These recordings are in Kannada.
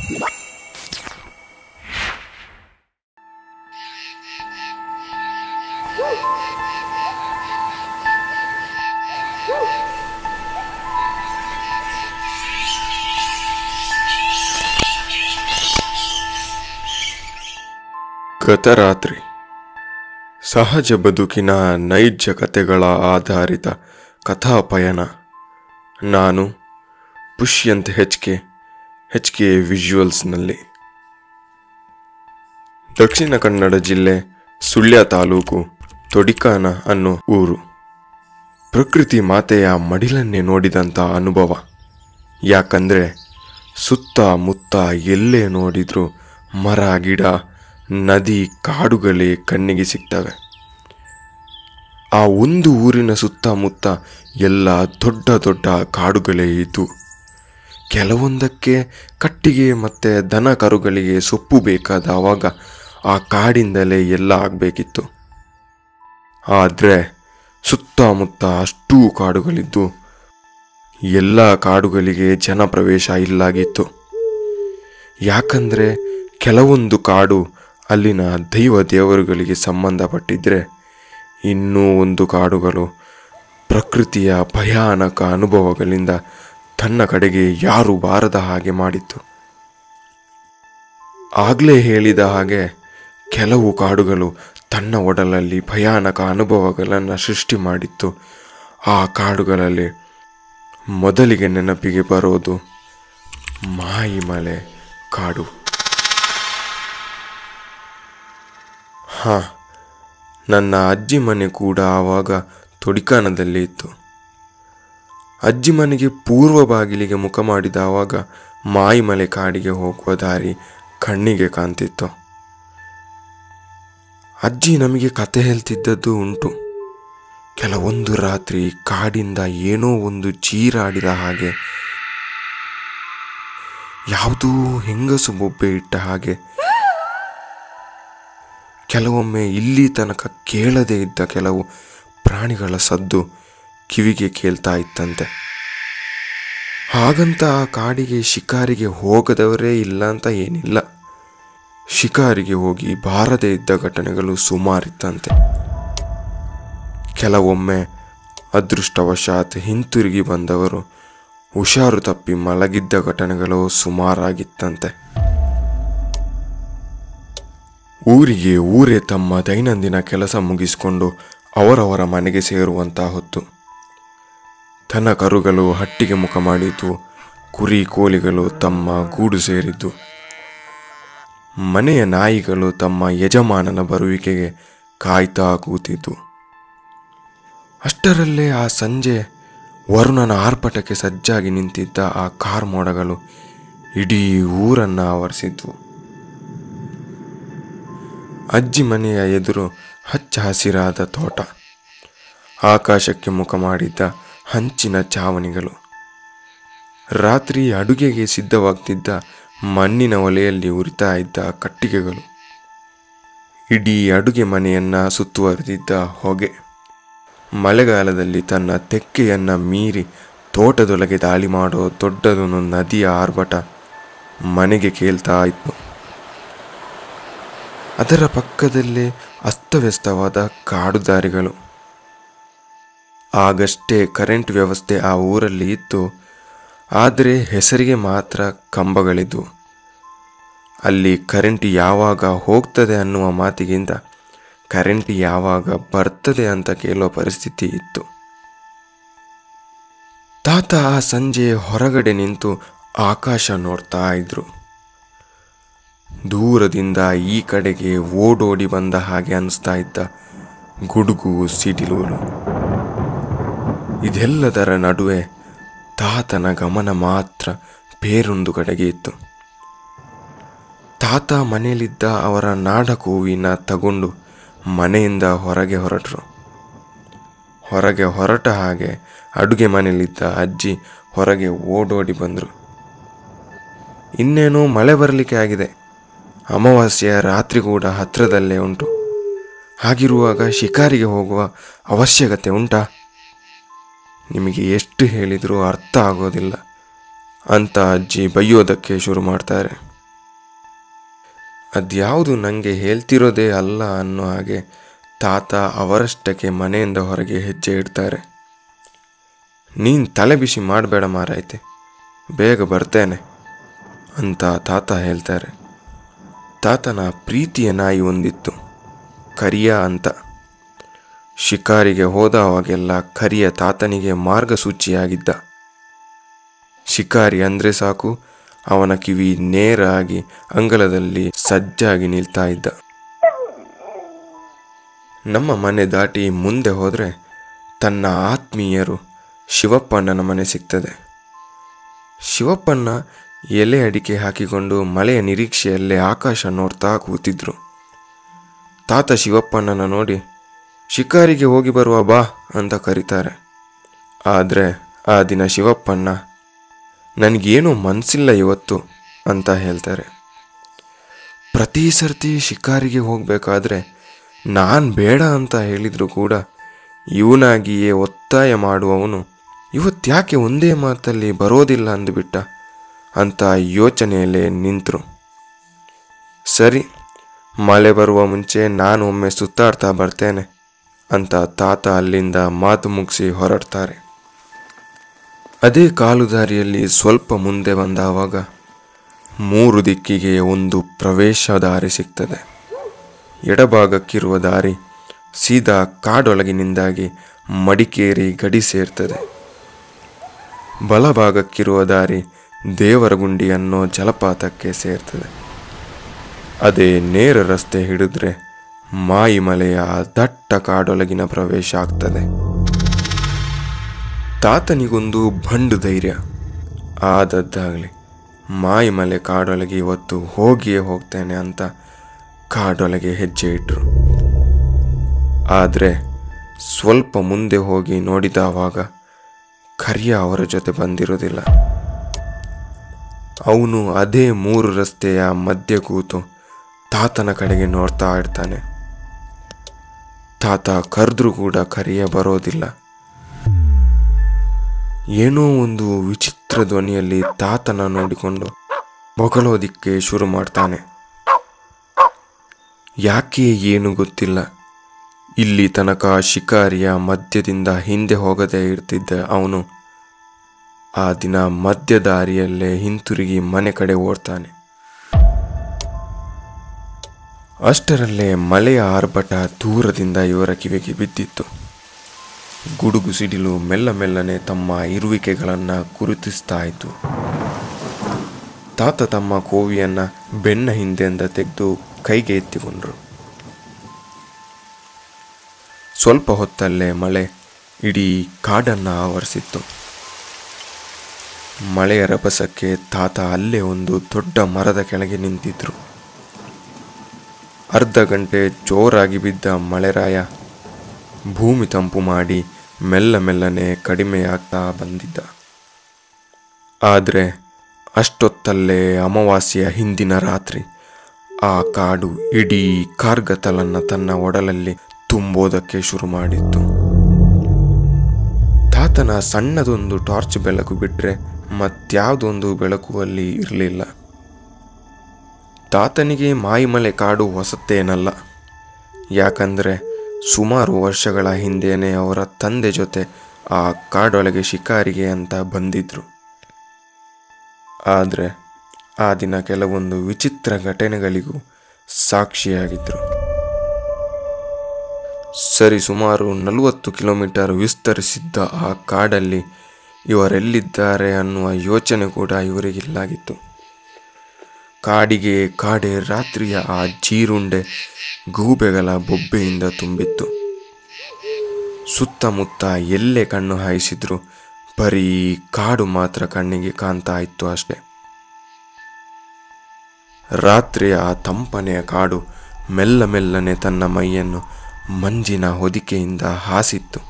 ಗತರಾತ್ರಿ ಸಹಜ ಬದುಕಿನ ನೈಜ ಕಥೆಗಳ ಆಧಾರಿತ ಕಥಾಪಯಣ. ನಾನು ಪುಷ್ಯಂತ್ HK ವಿಜುವಲ್ಸ್ನಲ್ಲಿ. ದಕ್ಷಿಣ ಕನ್ನಡ ಜಿಲ್ಲೆ ಸುಳ್ಯ ತಾಲೂಕು ತೊಡಿಕಾನ ಅನ್ನೋ ಊರು. ಪ್ರಕೃತಿ ಮಾತೆಯ ಮಡಿಲನ್ನೇ ನೋಡಿದಂಥ ಅನುಭವ. ಯಾಕಂದರೆ ಸುತ್ತಮುತ್ತ ಎಲ್ಲೇ ನೋಡಿದ್ರೂ ಮರ ಗಿಡ ನದಿ ಕಾಡುಗಳೇ ಕಣ್ಣಿಗೆ ಸಿಗ್ತವೆ. ಆ ಒಂದು ಊರಿನ ಸುತ್ತಮುತ್ತ ಎಲ್ಲ ದೊಡ್ಡ ದೊಡ್ಡ ಕಾಡುಗಳೇ ಇದ್ದು, ಕೆಲವೊಂದಕ್ಕೆ ಕಟ್ಟಿಗೆ ಮತ್ತು ದನ ಕರುಗಳಿಗೆ ಸೊಪ್ಪು ಬೇಕಾದವಾಗ ಆ ಕಾಡಿಂದಲೇ ಎಲ್ಲ ಆಗಬೇಕಿತ್ತು. ಆದರೆ ಸುತ್ತಮುತ್ತ ಅಷ್ಟೂ ಕಾಡುಗಳಿದ್ದು ಎಲ್ಲ ಕಾಡುಗಳಿಗೆ ಜನಪ್ರವೇಶ ಇಲ್ಲಾಗಿತ್ತು. ಯಾಕಂದರೆ ಕೆಲವೊಂದು ಕಾಡು ಅಲ್ಲಿನ ದೇವರುಗಳಿಗೆ ಸಂಬಂಧಪಟ್ಟಿದ್ದರೆ, ಇನ್ನೂ ಒಂದು ಕಾಡುಗಳು ಪ್ರಕೃತಿಯ ಭಯಾನಕ ಅನುಭವಗಳಿಂದ ತನ್ನ ಕಡೆಗೆ ಯಾರೂ ಬಾರದ ಹಾಗೆ ಮಾಡಿತ್ತು. ಆಗಲೇ ಹೇಳಿದ ಹಾಗೆ ಕೆಲವು ಕಾಡುಗಳು ತನ್ನ ಒಡಲಲ್ಲಿ ಭಯಾನಕ ಅನುಭವಗಳನ್ನು ಸೃಷ್ಟಿ ಮಾಡಿತ್ತು. ಆ ಕಾಡುಗಳಲ್ಲಿ ಮೊದಲಿಗೆ ನೆನಪಿಗೆ ಬರೋದು ಮಾಯಿಮಲೆ ಕಾಡು. ನನ್ನ ಅಜ್ಜಿ ಮನೆ ಕೂಡ ಆವಾಗ ತೊಡಿಕಾನದಲ್ಲಿ ಇತ್ತು. ಅಜ್ಜಿ ಮನೆಗೆ ಪೂರ್ವ ಬಾಗಿಲಿಗೆ ಮುಖ ಮಾಡಿದವಾಗ ಮಾಯಿಮಲೆ ಕಾಡಿಗೆ ಹೋಗುವ ದಾರಿ ಕಣ್ಣಿಗೆ ಕಾಣ್ತಿತ್ತು. ಅಜ್ಜಿ ನಮಗೆ ಕತೆ ಹೇಳ್ತಿದ್ದದ್ದು ಉಂಟು. ಕೆಲವೊಂದು ರಾತ್ರಿ ಕಾಡಿಂದ ಏನೋ ಒಂದು ಚೀರಾಡಿದ ಹಾಗೆ, ಯಾವುದೋ ಹೆಂಗಸು ಬೊಬ್ಬೆ ಇಟ್ಟ ಹಾಗೆ, ಕೆಲವೊಮ್ಮೆ ಇಲ್ಲಿ ತನಕ ಕೇಳದೇ ಇದ್ದ ಕೆಲವು ಪ್ರಾಣಿಗಳ ಸದ್ದು ಕಿವಿಗೆ ಕೇಳ್ತಾ ಇತ್ತಂತೆ. ಹಾಗಂತ ಆ ಕಾಡಿಗೆ ಶಿಕಾರಿಗೆ ಹೋಗದವರೇ ಇಲ್ಲ ಅಂತ ಏನಿಲ್ಲ. ಶಿಕಾರಿಗೆ ಹೋಗಿ ಬಾರದೇ ಇದ್ದ ಘಟನೆಗಳು ಸುಮಾರಿತ್ತಂತೆ. ಕೆಲವೊಮ್ಮೆ ಅದೃಷ್ಟವಶಾತ್ ಹಿಂತಿರುಗಿ ಬಂದವರು ಹುಷಾರು ತಪ್ಪಿ ಮಲಗಿದ್ದ ಘಟನೆಗಳು ಸುಮಾರಾಗಿತ್ತಂತೆ. ಊರೇ ತಮ್ಮ ದೈನಂದಿನ ಕೆಲಸ ಮುಗಿಸಿಕೊಂಡು ಅವರವರ ಮನೆಗೆ ಸೇರುವಂಥ ಹೊತ್ತು. ದನ ಕರುಗಳು ಹಟ್ಟಿಗೆ ಮುಖ ಮಾಡಿದ್ದು, ಕುರಿ ಕೋಳಿಗಳು ತಮ್ಮ ಗೂಡು ಸೇರಿದ್ದು, ಮನೆಯ ನಾಯಿಗಳು ತಮ್ಮ ಯಜಮಾನನ ಬರುವಿಕೆಗೆ ಕಾಯ್ತಾ ಕೂತಿದ್ದು. ಅಷ್ಟರಲ್ಲೇ ಆ ಸಂಜೆ ವರುಣನ ಆರ್ಭಟಕ್ಕೆ ಸಜ್ಜಾಗಿ ನಿಂತಿದ್ದ ಆ ಕಾರ್ಮೋಡಗಳು ಇಡೀ ಊರನ್ನು ಆವರಿಸಿದ್ವು. ಅಜ್ಜಿ ಮನೆಯ ಎದುರು ಹಚ್ಚ ಹಸಿರಾದ ತೋಟ, ಆಕಾಶಕ್ಕೆ ಮುಖ ಮಾಡಿದ್ದ ಹಂಚಿನ ಚಾವಣಿಗಳು, ರಾತ್ರಿ ಅಡುಗೆಗೆ ಸಿದ್ಧವಾಗ್ತಿದ್ದ ಮಣ್ಣಿನ ಒಲೆಯಲ್ಲಿ ಉರಿತಾ ಇದ್ದ ಕಟ್ಟಿಗೆಗಳು, ಇಡೀ ಅಡುಗೆ ಮನೆಯನ್ನು ಸುತ್ತುವರೆದಿದ್ದ ಹೊಗೆ, ಮಳೆಗಾಲದಲ್ಲಿ ತನ್ನ ತೆಕ್ಕೆಯನ್ನು ಮೀರಿ ತೋಟದೊಳಗೆ ದಾಳಿ ಮಾಡೋ ದೊಡ್ಡದೊಂದು ನದಿಯ ಆರ್ಭಟ ಮನೆಗೆ ಕೇಳ್ತಾ ಇತ್ತು. ಅದರ ಪಕ್ಕದಲ್ಲೇ ಅಸ್ತವ್ಯಸ್ತವಾದ ಕಾಡು ದಾರಿಗಳು. ಆಗಷ್ಟೇ ಕರೆಂಟ್ ವ್ಯವಸ್ಥೆ ಆ ಊರಲ್ಲಿ ಇತ್ತು. ಆದರೆ ಹೆಸರಿಗೆ ಮಾತ್ರ ಕಂಬಗಳಿದ್ವು. ಅಲ್ಲಿ ಕರೆಂಟ್ ಯಾವಾಗ ಹೋಗ್ತದೆ ಅನ್ನುವ ಮಾತಿಗಿಂತ ಕರೆಂಟ್ ಯಾವಾಗ ಬರ್ತದೆ ಅಂತ ಕೇಳೋ ಪರಿಸ್ಥಿತಿ ಇತ್ತು. ತಾತ ಆ ಸಂಜೆ ಹೊರಗಡೆ ನಿಂತು ಆಕಾಶ ನೋಡ್ತಾ ಇದ್ರು. ದೂರದಿಂದ ಈ ಕಡೆಗೆ ಓಡೋಡಿ ಬಂದ ಹಾಗೆ ಅನಿಸ್ತಾ ಇದ್ದ ಗುಡುಗು ಸಿಡಿಲುಗಳು. ಇದೆಲ್ಲದರ ನಡುವೆ ತಾತನ ಗಮನ ಮಾತ್ರ ಬೇರೊಂದು ಕಡೆಗೆ ಇತ್ತು. ತಾತ ಮನೆಯಲ್ಲಿದ್ದ ಅವರ ನಾಡಕೋವಿನ ತಗೊಂಡು ಮನೆಯಿಂದ ಹೊರಗೆ ಹೊರಟರು. ಹೊರಗೆ ಹೊರಟ ಹಾಗೆ ಅಡುಗೆ ಮನೆಯಲ್ಲಿದ್ದ ಅಜ್ಜಿ ಹೊರಗೆ ಓಡೋಡಿ ಬಂದರು. ಇನ್ನೇನೋ ಮಳೆ ಬರಲಿಕ್ಕೆ ಆಗಿದೆ. ಅಮಾವಾಸ್ಯೆಯ ರಾತ್ರಿ ಕೂಡ ಹತ್ತಿರದಲ್ಲೇ ಉಂಟು. ಹಾಗಿರುವಾಗ ಶಿಕಾರಿಗೆ ಹೋಗುವ ಅವಶ್ಯಕತೆ ಉಂಟಾ? ನಿಮಗೆ ಎಷ್ಟು ಹೇಳಿದರೂ ಅರ್ಥ ಆಗೋದಿಲ್ಲ ಅಂತ ಅಜ್ಜಿ ಬೈಯೋದಕ್ಕೆ ಶುರು ಮಾಡ್ತಾರೆ. ಅದ್ಯಾವುದು ನನಗೆ ಹೇಳ್ತಿರೋದೇ ಅಲ್ಲ ಅನ್ನೋ ಹಾಗೆ ತಾತ ಅವರಷ್ಟಕ್ಕೆ ಮನೆಯಿಂದ ಹೊರಗೆ ಹೆಜ್ಜೆ ಇಡ್ತಾರೆ. ನೀನು ತಲೆ ಬಿಸಿ ಮಾಡಬೇಡ ಮಾರಾಯ್ತೆ, ಬೇಗ ಬರ್ತೇನೆ ಅಂತ ತಾತ ಹೇಳ್ತಾರೆ. ತಾತನ ಪ್ರೀತಿಯ ನಾಯಿ ಒಂದಿತ್ತು, ಕರಿಯ ಅಂತ. ಶಿಕಾರಿಗೆ ಹೋದವಾಗೆಲ್ಲ ಕರಿಯ ತಾತನಿಗೆ ಮಾರ್ಗಸೂಚಿಯಾಗಿದ್ದ. ಶಿಕಾರಿ ಅಂದರೆ ಸಾಕು, ಅವನ ಕಿವಿ ನೇರಾಗಿ ಅಂಗಳದಲ್ಲಿ ಸಜ್ಜಾಗಿ ನಿಲ್ತಾ ಇದ್ದ. ನಮ್ಮ ಮನೆ ದಾಟಿ ಮುಂದೆ ಹೋದರೆ ತನ್ನ ಆತ್ಮೀಯರು ಶಿವಪ್ಪಣ್ಣನ ಮನೆ ಸಿಗ್ತದೆ. ಶಿವಪ್ಪಣ್ಣ ಎಲೆ ಅಡಿಕೆ ಹಾಕಿಕೊಂಡು ಮಳೆಯ ನಿರೀಕ್ಷೆಯಲ್ಲೇ ಆಕಾಶ ನೋಡ್ತಾ ಕೂತಿದ್ರು. ತಾತ ಶಿವಪ್ಪಣ್ಣನ ನೋಡಿ ಶಿಕಾರಿಗೆ ಹೋಗಿ ಬರುವ ಬಾ ಅಂತ ಕರೀತಾರೆ. ಆದರೆ ಆ ದಿನ ಶಿವಪ್ಪಣ್ಣ ನನಗೇನೂ ಮನಸ್ಸಿಲ್ಲ ಇವತ್ತು ಅಂತ ಹೇಳ್ತಾರೆ. ಪ್ರತಿ ಸರ್ತಿ ಶಿಕಾರಿಗೆ ಹೋಗಬೇಕಾದ್ರೆ ನಾನು ಬೇಡ ಅಂತ ಹೇಳಿದ್ರು ಕೂಡ ಇವನಾಗಿಯೇ ಒತ್ತಾಯ ಮಾಡುವವನು ಇವತ್ತ್ಯಾಕೆ ಒಂದೇ ಮಾತಲ್ಲಿ ಬರೋದಿಲ್ಲ ಅಂದುಬಿಟ್ಟ ಅಂತ ಯೋಚನೆಯಲ್ಲೇ ನಿಂತರು. ಸರಿ, ಮಳೆ ಬರುವ ಮುಂಚೆ ನಾನು ಒಮ್ಮೆ ಸುತ್ತಾಡ್ತಾ ಬರ್ತೇನೆ ಅಂತ ತಾತ ಅಲ್ಲಿಂದ ಮಾತು ಮುಗಿಸಿ ಹೊರಡ್ತಾರೆ. ಅದೇ ಕಾಲುದಾರಿಯಲ್ಲಿ ಸ್ವಲ್ಪ ಮುಂದೆ ಬಂದಾವಾಗ 3 ದಿಕ್ಕಿಗೆ ಒಂದು ಪ್ರವೇಶ ದಾರಿ ಸಿಗ್ತದೆ. ಎಡಭಾಗಕ್ಕಿರುವ ದಾರಿ ಸೀದಾ ಕಾಡೊಳಗಿನಿಂದಾಗಿ ಮಡಿಕೇರಿ ಗಡಿ ಸೇರ್ತದೆ. ಬಲಭಾಗಕ್ಕಿರುವ ದಾರಿ ದೇವರಗುಂಡಿ ಅನ್ನೋ ಜಲಪಾತಕ್ಕೆ ಸೇರ್ತದೆ. ಅದೇ ನೇರ ರಸ್ತೆ ಹಿಡಿದ್ರೆ ಮಾಯಿಮಲೆಯ ದಟ್ಟ ಕಾಡೊಳಗಿನ ಪ್ರವೇಶ ಆಗ್ತದೆ. ತಾತನಿಗೊಂದು ಬಂಡು ಧೈರ್ಯ. ಆದದ್ದಾಗಲಿ, ಮಾಯಿಮಲೆ ಕಾಡೊಳಗೆ ಇವತ್ತು ಹೋಗಿಯೇ ಹೋಗ್ತೇನೆ ಅಂತ ಕಾಡೊಳಗೆ ಹೆಜ್ಜೆ ಇಟ್ಟರು. ಆದರೆ ಸ್ವಲ್ಪ ಮುಂದೆ ಹೋಗಿ ನೋಡಿದವಾಗ ಕರಿಯ ಅವರ ಜೊತೆ ಬಂದಿರೋದಿಲ್ಲ. ಅವನು ಅದೇ 3 ರಸ್ತೆಯ ಮಧ್ಯೆ ಕೂತು ತಾತನ ಕಡೆಗೆ ನೋಡ್ತಾ ಇರ್ತಾನೆ. ತಾತ ಕರೆದ್ರೂ ಕೂಡ ಕರಿಯ ಬರೋದಿಲ್ಲ. ಏನೋ ಒಂದು ವಿಚಿತ್ರ ಧ್ವನಿಯಲ್ಲಿ ತಾತನ ನೋಡಿಕೊಂಡು ಬೊಗಳೋದಿಕ್ಕೆ ಶುರು ಮಾಡ್ತಾನೆ. ಯಾಕೆ ಏನು ಗೊತ್ತಿಲ್ಲ, ಇಲ್ಲಿ ತನಕ ಶಿಕಾರಿಯ ಮಧ್ಯದಿಂದ ಹಿಂದೆ ಹೋಗದೆ ಇರ್ತಿದ್ದ ಅವನು ಆ ದಿನ ಮಧ್ಯ ದಾರಿಯಲ್ಲೇ ಹಿಂತಿರುಗಿ ಮನೆ ಕಡೆ ಓಡ್ತಾನೆ. ಅಷ್ಟರಲ್ಲೇ ಮಳೆಯ ಆರ್ಭಟ ದೂರದಿಂದ ಇವರ ಕಿವಿಗೆ ಬಿದ್ದಿತ್ತು. ಗುಡುಗು ಸಿಡಿಲು ಮೆಲ್ಲ ಮೆಲ್ಲನೆ ತಮ್ಮ ಇರುವಿಕೆಗಳನ್ನು ಗುರುತಿಸ್ತಾ ಇತ್ತು. ತಾತ ತಮ್ಮ ಕೋವಿಯನ್ನು ಬೆನ್ನ ಹಿಂದೆಯಿಂದ ತೆಗೆದು ಕೈಗೆ ಎತ್ತಿಕೊಂಡ್ರು. ಸ್ವಲ್ಪ ಹೊತ್ತಲ್ಲೇ ಮಳೆ ಇಡೀ ಕಾಡನ್ನು ಆವರಿಸಿತ್ತು. ಮಳೆಯ ರಭಸಕ್ಕೆ ತಾತ ಅಲ್ಲೇ ಒಂದು ದೊಡ್ಡ ಮರದ ಕೆಳಗೆ ನಿಂತಿದ್ರು. ಅರ್ಧ ಗಂಟೆ ಜೋರಾಗಿ ಬಿದ್ದ ಮಳೆರಾಯ ಭೂಮಿ ತಂಪು ಮಾಡಿ ಮೆಲ್ಲ ಮೆಲ್ಲನೆ ಕಡಿಮೆಯಾಗ್ತಾ ಬಂದಿದ್ದ. ಆದರೆ ಅಷ್ಟೊತ್ತಲ್ಲೇ ಅಮಾವಾಸ್ಯೆಯ ಹಿಂದಿನ ರಾತ್ರಿ ಆ ಕಾಡು ಇಡೀ ಕಾರ್ಗತ್ತಲನ್ನು ತನ್ನ ಒಡಲಲ್ಲಿ ತುಂಬೋದಕ್ಕೆ ಶುರು ಮಾಡಿತ್ತು. ತಾತನ ಸಣ್ಣದೊಂದು ಟಾರ್ಚ್ ಬೆಳಕು ಬಿಟ್ಟರೆ ಮತ್ಯಾವುದೊಂದು ಬೆಳಕು ಅಲ್ಲಿ ಇರಲಿಲ್ಲ. ತಾತನಿಗೆ ಮಾಯಿಮಲೆ ಕಾಡು ಹೊಸತೇನಲ್ಲ. ಯಾಕಂದರೆ ಸುಮಾರು ವರ್ಷಗಳ ಹಿಂದೆಯೇ ಅವರ ತಂದೆ ಜೊತೆ ಆ ಕಾಡೊಳಗೆ ಶಿಕಾರಿಗೆ ಅಂತ ಬಂದಿದ್ರು. ಆದರೆ ಆ ದಿನ ಕೆಲವೊಂದು ವಿಚಿತ್ರ ಘಟನೆಗಳಿಗೂ ಸಾಕ್ಷಿಯಾಗಿದ್ದರು. ಸರಿ ಸುಮಾರು 40 ಕಿಲೋಮೀಟರ್ ವಿಸ್ತರಿಸಿದ್ದ ಆ ಕಾಡಲ್ಲಿ ಇವರೆಲ್ಲಿದ್ದಾರೆ ಅನ್ನುವ ಯೋಚನೆ ಕೂಡ ಇವರಿಗಿಲ್ಲಾಗಿತ್ತು. ಕಾಡಿಗೆ ಕಾಡೆ ರಾತ್ರಿಯ ಆ ಜೀರುಂಡೆ ಗೂಬೆಗಳ ಬೊಬ್ಬೆಯಿಂದ ತುಂಬಿತ್ತು. ಸುತ್ತಮುತ್ತ ಎಲ್ಲೇ ಕಣ್ಣು ಹಾಯಿಸಿದ್ರು ಬರೀ ಕಾಡು ಮಾತ್ರ ಕಣ್ಣಿಗೆ ಕಾಣ್ತಾ ಇತ್ತು ಅಷ್ಟೆ. ರಾತ್ರಿಯ ಆ ತಂಪನೆಯ ಕಾಡು ಮೆಲ್ಲ ಮೆಲ್ಲನೆ ತನ್ನ ಮೈಯನ್ನು ಮಂಜಿನ ಹೊದಿಕೆಯಿಂದ ಹಾಸಿತ್ತು.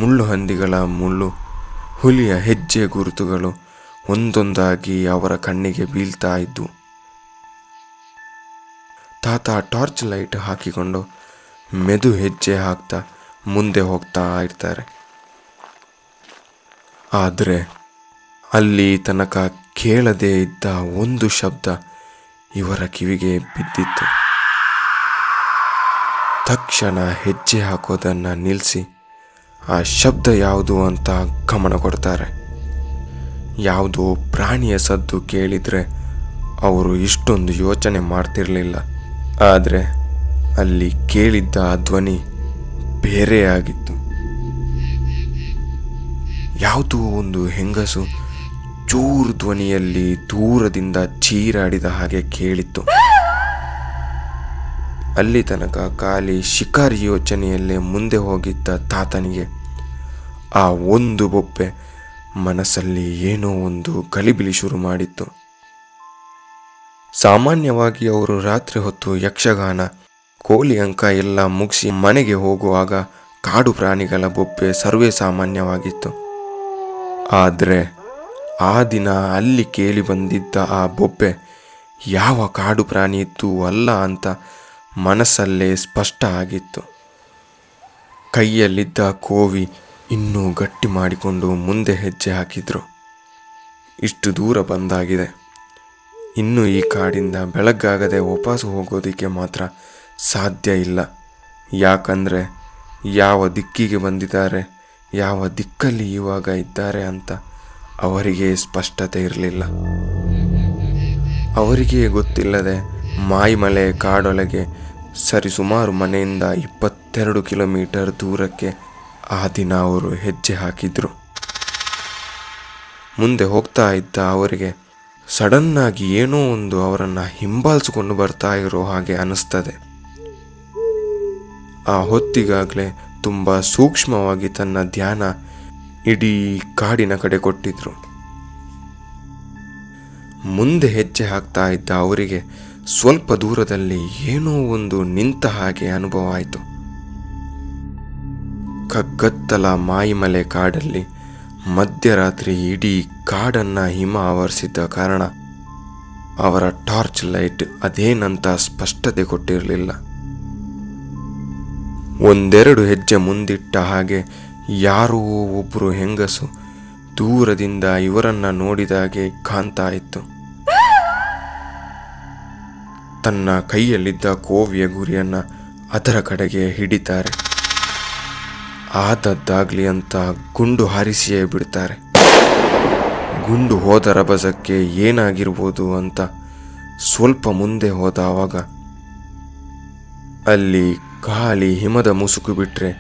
ಮುಳ್ಳು ಹಂದಿಗಳ ಮುಳ್ಳು, ಹುಲಿಯ ಹೆಜ್ಜೆ ಗುರುತುಗಳು ಒಂದೊಂದಾಗಿ ಅವರ ಕಣ್ಣಿಗೆ ಬೀಳ್ತಾ ಇದ್ವು. ತಾತ ಟಾರ್ಚ್ ಲೈಟ್ ಹಾಕಿಕೊಂಡು ಮೆದು ಹೆಜ್ಜೆ ಹಾಕ್ತಾ ಮುಂದೆ ಹೋಗ್ತಾ ಇರ್ತಾರೆ. ಆದರೆ ಅಲ್ಲಿ ತನಕ ಕೇಳದೇ ಇದ್ದ ಒಂದು ಶಬ್ದ ಇವರ ಕಿವಿಗೆ ಬಿದ್ದಿತ್ತು. ತಕ್ಷಣ ಹೆಜ್ಜೆ ಹಾಕೋದನ್ನು ನಿಲ್ಲಿಸಿ ಆ ಶಬ್ದ ಯಾವುದು ಅಂತ ಗಮನ ಕೊಡ್ತಾರೆ. ಯಾವುದೋ ಪ್ರಾಣಿಯ ಸದ್ದು ಕೇಳಿದರೆ ಅವರು ಇಷ್ಟೊಂದು ಯೋಚನೆ ಮಾಡ್ತಿರಲಿಲ್ಲ. ಆದರೆ ಅಲ್ಲಿ ಕೇಳಿದ್ದ ಆ ಧ್ವನಿ ಬೇರೆಯಾಗಿತ್ತು. ಯಾವುದೋ ಒಂದು ಹೆಂಗಸು ಜೋರು ಧ್ವನಿಯಲ್ಲಿ ದೂರದಿಂದ ಚೀರಾಡಿದ ಹಾಗೆ ಕೇಳಿತ್ತು. ಅಲ್ಲಿ ತನಕ ಖಾಲಿ ಶಿಕಾರಿ ಯೋಚನೆಯಲ್ಲೇ ಮುಂದೆ ಹೋಗಿದ್ದ ತಾತನಿಗೆ ಆ ಒಂದು ಬೊಬ್ಬೆ ಮನಸ್ಸಲ್ಲಿ ಏನೋ ಒಂದು ಗಲಿಬಿಲಿ ಶುರು ಮಾಡಿತ್ತು. ಸಾಮಾನ್ಯವಾಗಿ ಅವರು ರಾತ್ರಿ ಹೊತ್ತು ಯಕ್ಷಗಾನ, ಕೋಳಿ ಅಂಕ ಎಲ್ಲ ಮುಗಿಸಿ ಮನೆಗೆ ಹೋಗುವಾಗ ಕಾಡು ಪ್ರಾಣಿಗಳ ಬೊಬ್ಬೆ ಸರ್ವೇ ಸಾಮಾನ್ಯವಾಗಿತ್ತು. ಆದರೆ ಆ ದಿನ ಅಲ್ಲಿ ಕೇಳಿ ಬಂದಿದ್ದ ಆ ಬೊಬ್ಬೆ ಯಾವ ಕಾಡು ಪ್ರಾಣಿ ಇತ್ತು ಅಲ್ಲ ಅಂತ ಮನಸ್ಸಲ್ಲೇ ಸ್ಪಷ್ಟ ಆಗಿತ್ತು. ಕೈಯಲ್ಲಿದ್ದ ಕೋವಿ ಇನ್ನೂ ಗಟ್ಟಿ ಮಾಡಿಕೊಂಡು ಮುಂದೆ ಹೆಜ್ಜೆ ಹಾಕಿದ್ರು. ಇಷ್ಟು ದೂರ ಬಂದಾಗಿದೆ, ಇನ್ನು ಈ ಕಾಡಿಂದ ಬೆಳಗ್ಗಾಗದೆ ವಾಪಸ್ ಹೋಗೋದಕ್ಕೆ ಮಾತ್ರ ಸಾಧ್ಯ ಇಲ್ಲ. ಯಾಕಂದರೆ ಯಾವ ದಿಕ್ಕಿಗೆ ಬಂದಿದ್ದಾರೆ, ಯಾವ ದಿಕ್ಕಲ್ಲಿ ಇವಾಗ ಇದ್ದಾರೆ ಅಂತ ಅವರಿಗೆ ಸ್ಪಷ್ಟತೆ ಇರಲಿಲ್ಲ. ಅವರಿಗೆ ಗೊತ್ತಿಲ್ಲದೆ ಮಾಯಿಮಲೆ ಕಾಡೊಳಗೆ ಸರಿಸುಮಾರು ಮನೆಯಿಂದ 22 ಕಿಲೋಮೀಟರ್ ದೂರಕ್ಕೆ ಆ ದಿನ ಅವರು ಹೆಜ್ಜೆ ಹಾಕಿದ್ರು. ಮುಂದೆ ಹೋಗ್ತಾ ಇದ್ದ ಅವರಿಗೆ ಸಡನ್ನಾಗಿ ಏನೋ ಒಂದು ಅವರನ್ನು ಹಿಂಬಾಲಿಸಿಕೊಂಡು ಬರ್ತಾ ಇರೋ ಹಾಗೆ ಅನಿಸ್ತದೆ. ಆ ಹೊತ್ತಿಗಾಗಲೇ ತುಂಬ ಸೂಕ್ಷ್ಮವಾಗಿ ತನ್ನ ಧ್ಯಾನ ಇಡೀ ಕಾಡಿನ ಕಡೆ ಕೊಟ್ಟಿದ್ರು. ಮುಂದೆ ಹೆಜ್ಜೆ ಹಾಕ್ತಾ ಇದ್ದ ಅವರಿಗೆ ಸ್ವಲ್ಪ ದೂರದಲ್ಲಿ ಏನೋ ಒಂದು ನಿಂತ ಹಾಗೆ ಅನುಭವ ಆಯಿತು. ಕಗ್ಗತ್ತಲ ಮಾಯಿಮಲೆ ಕಾಡಲ್ಲಿ ಮಧ್ಯರಾತ್ರಿ ಇಡೀ ಕಾಡನ್ನು ಹಿಮ ಆವರಿಸಿದ್ದ ಕಾರಣ ಅವರ ಟಾರ್ಚ್ ಲೈಟ್ ಅದೇನಂತ ಸ್ಪಷ್ಟತೆ ಕೊಟ್ಟಿರಲಿಲ್ಲ. ಒಂದೆರಡು ಹೆಜ್ಜೆ ಮುಂದಿಟ್ಟ ಹಾಗೆ ಯಾರೋ ಒಬ್ಬರು ಹೆಂಗಸು ದೂರದಿಂದ ಇವರನ್ನ ನೋಡಿದಾಗೆ ಕಾಣ್ತಾ ಇತ್ತು. ತನ್ನ ಕೈಯಲ್ಲಿದ್ದ ಕೋವಿಯ ಗುರಿಯನ್ನು ಅದರ ಕಡೆಗೆ ಹಿಡಿತಾರೆ. ಆದದ್ದಾಗ್ಲಿ ಅಂತ ಗುಂಡು ಹಾರಿಸಿಯೇ ಬಿಡ್ತಾರೆ. ಗುಂಡು ಹೋದರ ಬಸಕ್ಕೆ ಏನಾಗಿರ್ಬೋದು ಅಂತ ಸ್ವಲ್ಪ ಮುಂದೆ ಹೋದವಾಗ ಅಲ್ಲಿ ಖಾಲಿ ಹಿಮದ ಮುಸುಕು ಬಿಟ್ಟರೆ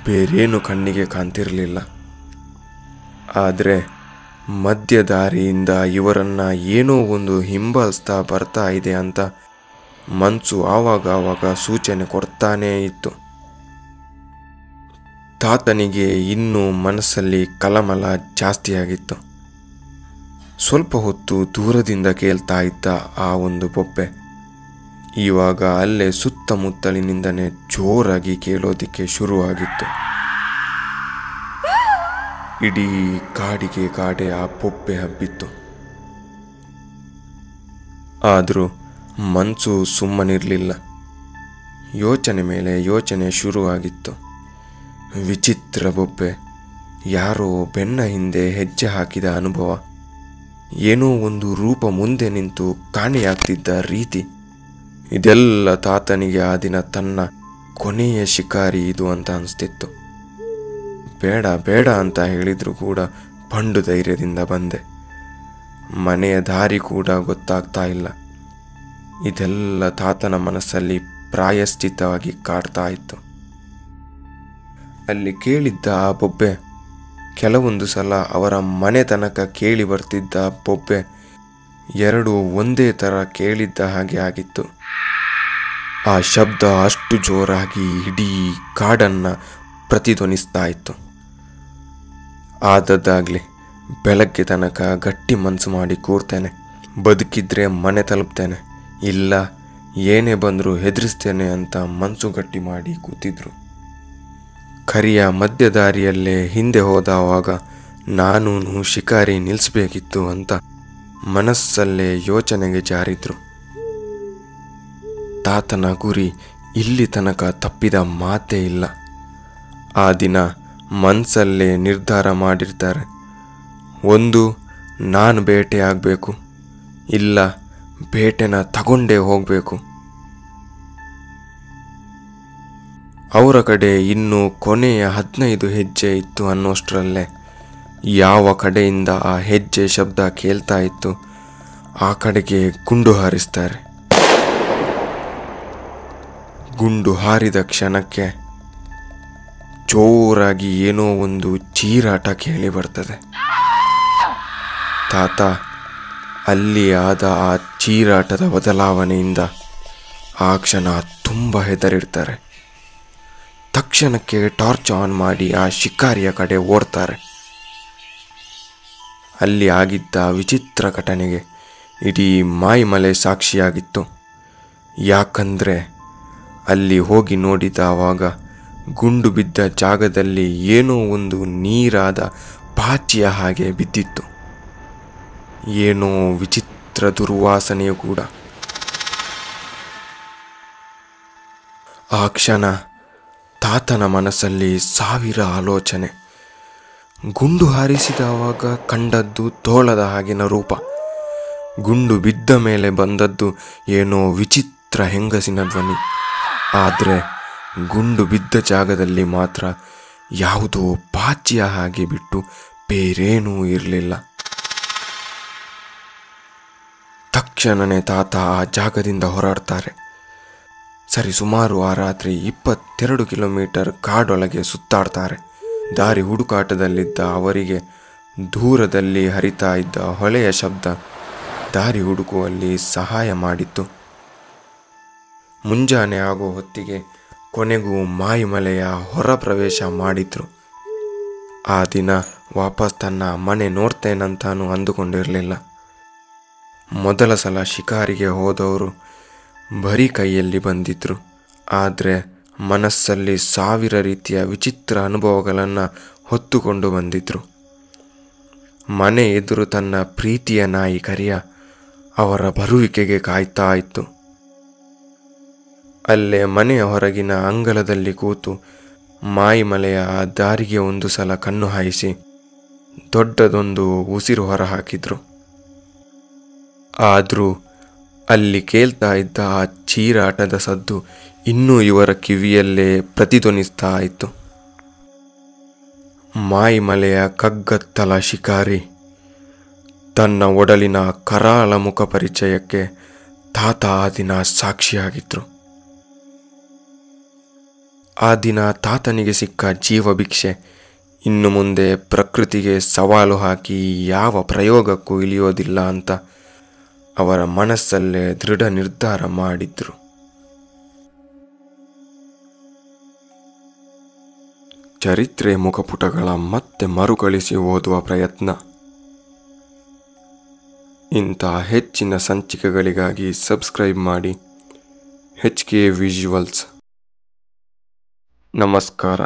ಬೇರೇನು ಕಣ್ಣಿಗೆ ಕಾಣ್ತಿರಲಿಲ್ಲ. ಆದರೆ ಮಧ್ಯ ದಾರಿಯಿಂದ ಇವರನ್ನು ಏನೋ ಒಂದು ಹಿಂಬಾಲಿಸ್ತಾ ಬರ್ತಾ ಇದೆ ಅಂತ ಮನಸ್ಸು ಆವಾಗ ಸೂಚನೆ ಕೊಡ್ತಾನೇ ಇತ್ತು. ತಾತನಿಗೆ ಇನ್ನೂ ಮನಸ್ಸಲ್ಲಿ ಕಲಮಲ ಜಾಸ್ತಿಯಾಗಿತ್ತು. ಸ್ವಲ್ಪ ಹೊತ್ತು ದೂರದಿಂದ ಕೇಳ್ತಾ ಇದ್ದ ಆ ಒಂದು ಬೊಬ್ಬೆ ಇವಾಗ ಅಲ್ಲೇ ಸುತ್ತಮುತ್ತಲಿನಿಂದನೇ ಜೋರಾಗಿ ಕೇಳೋದಿಕ್ಕೆ ಶುರುವಾಗಿತ್ತು. ಇಡೀ ಕಾಡಿಗೆ ಕಾಡೆ ಆ ಬೊಬ್ಬೆ ಹಬ್ಬಿತ್ತು. ಆದರೂ ಮನಸ್ಸು ಸುಮ್ಮನಿರಲಿಲ್ಲ. ಯೋಚನೆ ಮೇಲೆ ಯೋಚನೆ ಶುರುವಾಗಿತ್ತು. ವಿಚಿತ್ರ ಬೊಬ್ಬೆ, ಯಾರೋ ಬೆನ್ನ ಹಿಂದೆ ಹೆಜ್ಜೆ ಹಾಕಿದ ಅನುಭವ, ಏನೋ ಒಂದು ರೂಪ ಮುಂದೆ ನಿಂತು ಕಾಣೆಯಾಗ್ತಿದ್ದ ರೀತಿ, ಇದೆಲ್ಲ ತಾತನಿಗೆ ಆ ದಿನ ತನ್ನ ಕೊನೆಯ ಶಿಕಾರಿ ಇದು ಅಂತ ಅನಿಸ್ತಿತ್ತು. ಬೇಡ ಬೇಡ ಅಂತ ಹೇಳಿದ್ರು ಕೂಡ ಬಂಡು ಧೈರ್ಯದಿಂದ ಬಂದೆ. ಮನೆಯ ದಾರಿ ಕೂಡ ಗೊತ್ತಾಗ್ತಾ ಇಲ್ಲ. ಇದೆಲ್ಲ ತಾತನ ಮನಸ್ಸಲ್ಲಿ ಪ್ರಾಯಶ್ಚಿತ್ತವಾಗಿ ಕಾಡ್ತಾ ಇತ್ತು. ಅಲ್ಲಿ ಕೇಳಿದ್ದ ಆ ಬೊಬ್ಬೆ ಕೆಲವೊಂದು ಸಲ ಅವರ ಮನೆ ತನಕ ಕೇಳಿ ಬರ್ತಿದ್ದ ಬೊಬ್ಬೆ ಎರಡು ಒಂದೇ ಥರ ಕೇಳಿದ್ದ ಹಾಗೆ ಆಗಿತ್ತು. ಆ ಶಬ್ದ ಅಷ್ಟು ಜೋರಾಗಿ ಇಡೀ ಕಾಡನ್ನು ಪ್ರತಿಧ್ವನಿಸ್ತಾ ಇತ್ತು. ಆದದ್ದಾಗಲಿ ಬೆಳಗ್ಗೆ ತನಕ ಗಟ್ಟಿ ಮನಸ್ಸು ಮಾಡಿ ಕೂರ್ತೇನೆ. ಬದುಕಿದ್ರೆ ಮನೆ ತಲುಪ್ತೇನೆ, ಇಲ್ಲ ಏನೇ ಬಂದರೂ ಹೆದರಿಸ್ತೇನೆ ಅಂತ ಮನಸ್ಸು ಗಟ್ಟಿ ಮಾಡಿ ಕೂತಿದ್ರು. ಕರಿಯ ಮಧ್ಯದಾರಿಯಲ್ಲೇ ಹಿಂದೆ ಹೋದವಾಗ ನಾನೂ ಶಿಕಾರಿ ನಿಲ್ಲಿಸಬೇಕಿತ್ತು ಅಂತ ಮನಸ್ಸಲ್ಲೇ ಯೋಚನೆಗೆ ಜಾರಿದ್ರು. ತಾತನ ಗುರಿ ಇಲ್ಲಿ ತನಕ ತಪ್ಪಿದ ಮಾತೇ ಇಲ್ಲ. ಆ ದಿನ ಮನಸ್ಸಲ್ಲೇ ನಿರ್ಧಾರ ಮಾಡಿರ್ತಾರೆ. ಒಂದು, ನಾನು ಬೇಟೆ ಆಗಬೇಕು, ಇಲ್ಲ ಬೇಟೆನ ತಗೊಂಡೇ ಹೋಗಬೇಕು. ಅವರ ಕಡೆ ಇನ್ನೂ ಕೊನೆಯ 15 ಹೆಜ್ಜೆ ಇತ್ತು ಅನ್ನೋಷ್ಟರಲ್ಲೇ ಯಾವ ಕಡೆಯಿಂದ ಆ ಹೆಜ್ಜೆ ಶಬ್ದ ಕೇಳ್ತಾ ಇತ್ತು ಆ ಕಡೆಗೆ ಗುಂಡು ಹಾರಿಸ್ತಾರೆ. ಗುಂಡು ಹಾರಿದ ಕ್ಷಣಕ್ಕೆ ಜೋರಾಗಿ ಏನೋ ಒಂದು ಚೀರಾಟ ಕೇಳಿ ಬರ್ತದೆ. ತಾತ ಅಲ್ಲಿ ಆದ ಆ ಚೀರಾಟದ ಬದಲಾವಣೆಯಿಂದ ಆ ಕ್ಷಣ ತುಂಬ ಹೆದರಿರ್ತಾರೆ. ತಕ್ಷಣಕ್ಕೆ ಟಾರ್ಚ್ ಆನ್ ಮಾಡಿ ಆ ಶಿಕಾರಿಯ ಕಡೆ ಓಡ್ತಾರೆ. ಅಲ್ಲಿ ಆಗಿದ್ದ ವಿಚಿತ್ರ ಘಟನೆಗೆ ಇಡೀ ಮಾಯಿಮಲೆ ಸಾಕ್ಷಿಯಾಗಿತ್ತು. ಯಾಕಂದರೆ ಅಲ್ಲಿ ಹೋಗಿ ನೋಡಿದವಾಗ ಗುಂಡು ಬಿದ್ದ ಜಾಗದಲ್ಲಿ ಏನೋ ಒಂದು ನೀರಾದ ಪಾಚಿಯ ಹಾಗೆ ಬಿದ್ದಿತ್ತು. ಏನೋ ವಿಚಿತ್ರ ದುರ್ವಾಸನೆಯೂ ಕೂಡ. ಆ ಕ್ಷಣ ತಾತನ ಮನಸ್ಸಲ್ಲಿ 1000 ಆಲೋಚನೆ. ಗುಂಡು ಹಾರಿಸಿದವಾಗ ಕಂಡದ್ದು ತೋಳದ ಹಾಗಿನ ರೂಪ. ಗುಂಡು ಬಿದ್ದ ಮೇಲೆ ಬಂದದ್ದು ಏನೋ ವಿಚಿತ್ರ ಹೆಂಗಸಿನ ಧ್ವನಿ. ಆದರೆ ಗುಂಡು ಬಿದ್ದ ಜಾಗದಲ್ಲಿ ಮಾತ್ರ ಯಾವುದೋ ಪಾಚಿಯ ಹಾಗೆ ಬಿಟ್ಟು ಬೇರೇನೂ ಇರಲಿಲ್ಲ. ತಕ್ಷಣನೇ ತಾತ ಆ ಜಾಗದಿಂದ ಹೊರಡ್ತಾರೆ. ಸರಿಸುಮಾರು ಆ ರಾತ್ರಿ 22 ಕಿಲೋಮೀಟರ್ ಕಾಡೊಳಗೆ ಸುತ್ತಾಡ್ತಾರೆ. ದಾರಿ ಹುಡುಕಾಟದಲ್ಲಿದ್ದ ಅವರಿಗೆ ದೂರದಲ್ಲಿ ಹರಿತಾ ಇದ್ದ ಹೊಳೆಯ ಶಬ್ದ ದಾರಿ ಹುಡುಕುವಲ್ಲಿ ಸಹಾಯ ಮಾಡಿತ್ತು. ಮುಂಜಾನೆ ಆಗೋ ಹೊತ್ತಿಗೆ ಕೊನೆಗೂ ಮಾಯಿಮಲೆಯ ಹೊರ ಪ್ರವೇಶ ಮಾಡಿದ್ರು. ಆ ದಿನ ವಾಪಸ್ ತನ್ನ ಮನೆ ನೋಡ್ತೇನಂತಾನು ಅಂದುಕೊಂಡಿರಲಿಲ್ಲ. ಮೊದಲ ಸಲ ಶಿಕಾರಿಗೆ ಹೋದವರು ಬರೀ ಕೈಯಲ್ಲಿ ಬಂದಿದ್ರು. ಆದರೆ ಮನಸ್ಸಲ್ಲಿ 1000 ರೀತಿಯ ವಿಚಿತ್ರ ಅನುಭವಗಳನ್ನು ಹೊತ್ತುಕೊಂಡು ಬಂದಿದ್ರು. ಮನೆ ಎದುರು ತನ್ನ ಪ್ರೀತಿಯ ನಾಯಿ ಕರಿಯ ಅವರ ಬರುವಿಕೆಗೆ ಕಾಯ್ತಾ ಇತ್ತು. ಅಲ್ಲೇ ಮನೆಯ ಹೊರಗಿನ ಅಂಗಳದಲ್ಲಿ ಕೂತು ಮಾಯಿಮಲೆಯ ಆ ದಾರಿಗೆ ಒಂದು ಸಲ ಕಣ್ಣು ಹಾಯಿಸಿ ದೊಡ್ಡದೊಂದು ಉಸಿರು ಹೊರ ಹಾಕಿದ್ರು. ಆದರೂ ಅಲ್ಲಿ ಕೇಳ್ತಾ ಇದ್ದ ಆ ಚೀರಾಟದ ಸದ್ದು ಇನ್ನೂ ಇವರ ಕಿವಿಯಲ್ಲೇ ಪ್ರತಿಧ್ವನಿಸ್ತಾ ಇತ್ತು. ಮಾಯಿಮಲೆಯ ಕಗ್ಗತ್ತಲ ಶಿಕಾರಿ ತನ್ನ ಒಡಲಿನ ಕರಾಳ ಮುಖ ಪರಿಚಯಕ್ಕೆ ತಾತ ಆ ದಿನ ಸಾಕ್ಷಿಯಾಗಿದ್ರು. ಆ ದಿನ ತಾತನಿಗೆ ಸಿಕ್ಕ ಜೀವಭಿಕ್ಷೆ ಇನ್ನು ಮುಂದೆ ಪ್ರಕೃತಿಗೆ ಸವಾಲು ಹಾಕಿ ಯಾವ ಪ್ರಯೋಗಕ್ಕೂ ಇಳಿಯೋದಿಲ್ಲ ಅಂತ ಅವರ ಮನಸ್ಸಲ್ಲೇ ದೃಢ ನಿರ್ಧಾರ ಮಾಡಿದ್ರು. ಚರಿತ್ರೆ ಮುಖಪುಟಗಳ ಮತ್ತೆ ಮರುಕಳಿಸಿ ಓದುವ ಪ್ರಯತ್ನ. ಇಂಥ ಹೆಚ್ಚಿನ ಸಂಚಿಕೆಗಳಿಗಾಗಿ ಸಬ್ಸ್ಕ್ರೈಬ್ ಮಾಡಿ HK ವಿಜುವಲ್ಸ್. ನಮಸ್ಕಾರ.